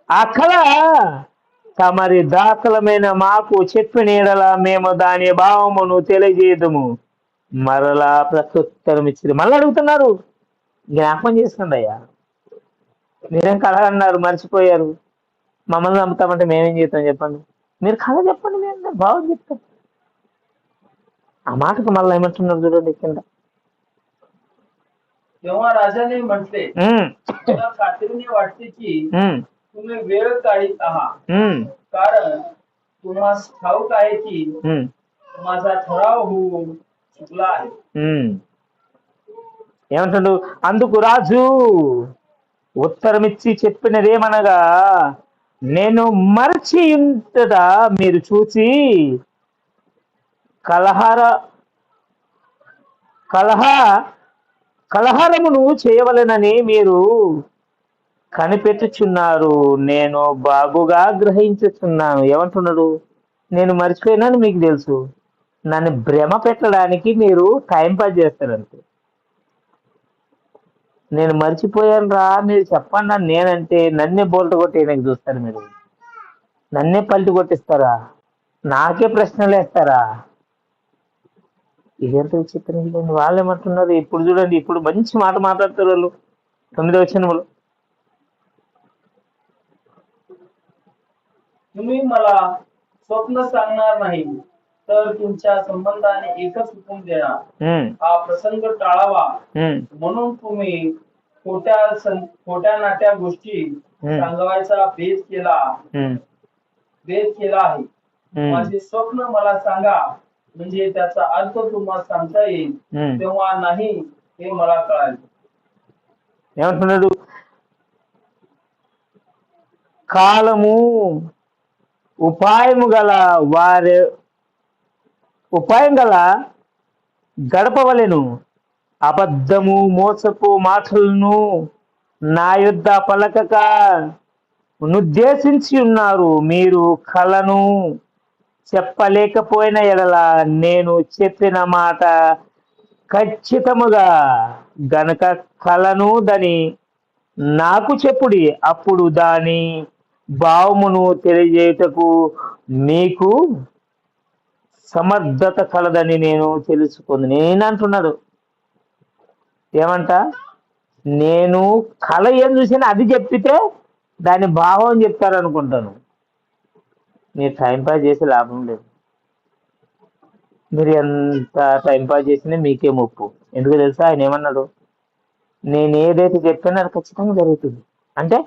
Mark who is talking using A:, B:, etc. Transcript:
A: ఆ కళ తమరి దాఖలమైన మాకు చెప్పిన ఎడల మేము దాని భావమును తెలియజేయదము. మరలా ప్రత్యుత్తరం ఇచ్చింది. మళ్ళీ అడుగుతున్నారు, జ్ఞాపకం చేసుకోండి అయ్యా, మీరేం కళ అన్నారు, మర్చిపోయారు, మమ్మల్ని నమ్ముతామంటే మేమేం చేస్తాం చెప్పండి, మీరు కళ చెప్పండి, మేము భావం చెప్తాం. ఆ మాటకు మళ్ళీ ఏమంటున్నారు చూడండి కింద.
B: तेव्हा राजाने म्हटले, मला खात्रीने वाटते की तुम्ही वेळ काढीत आहात, कारण तुम्हाला ठाऊक आहे की माझा ठराव होऊन चुकला आहे.
A: ఏమంటాడు? అందుకు రాజు ఉత్తరమిచ్చి చెప్పినదేమనగా, నేను మరచి ఉంటదా మీరు చూసి కలహారమును చేయవలెనని మీరు కనిపెట్టుచున్నారు. నేను బాగుగా గ్రహించుచున్నాను. ఏమంటున్నాడు? నేను మర్చిపోయినాను మీకు తెలుసు, నన్ను భ్రమ పెట్టడానికి మీరు టైం పాస్ చేస్తారంతే. నేను మర్చిపోయాను రా మీరు చెప్పండి అని నేనంటే నన్నే బోల్ట కొట్టేయడానికి చూస్తారు మీరు, నన్నే పల్టి కొట్టిస్తారా, నాకే ప్రశ్నలు వేస్తారా? ఇదేంత విచిత్రం చూడండి. వాళ్ళు ఏమంటున్నారు ఇప్పుడు చూడండి, ఇప్పుడు మంచి మాట మాట్లాడతారు వాళ్ళు. 9వ వచనములో,
B: तुम्ही मला स्वप्न सांगणार नाही तर तुमच्या संबंधाने एकच हुकूम देणार, हा प्रसंग टाळावा म्हणून तुम्ही खोट्या नाट्या गोष्टी सांगवायचा बेत केला आहे. माझे स्वप्न मला सांगा, म्हणजे त्याचा अर्थ तुम्हाला सांगता येईल, तेव्हा नाही हे मला कळाले.
A: ఏమంటున్నాడు? కాలము ఉపాయం గల గడపవలెను. అబద్ధము మోసపు మాటలను నా యుద్ధ పలకక నుద్దేశించి ఉన్నారు. మీరు కళను చెప్పలేకపోయిన ఎడల నేను చెప్పిన మాట ఖచ్చితముగా గనక కళను దాని నాకు చెప్పుడి, అప్పుడు దాని భావమును తెలియజేయుటకు మీకు సమర్థత కలదని నేను తెలుసుకుంది. నేనంటున్నాడు ఏమంట, నేను కళ ఏం చూసినా అది చెప్పితే దాని భావం చెప్తారనుకుంటాను. మీరు టైంపాస్ చేసి లాభం లేదు. మీరు ఎంత టైంపాస్ చేసినా మీకే ముప్పు. ఎందుకు తెలుసా? ఆయన ఏమన్నాడు? నేను ఏదైతే చెప్పానో అది ఖచ్చితంగా జరుగుతుంది. అంటే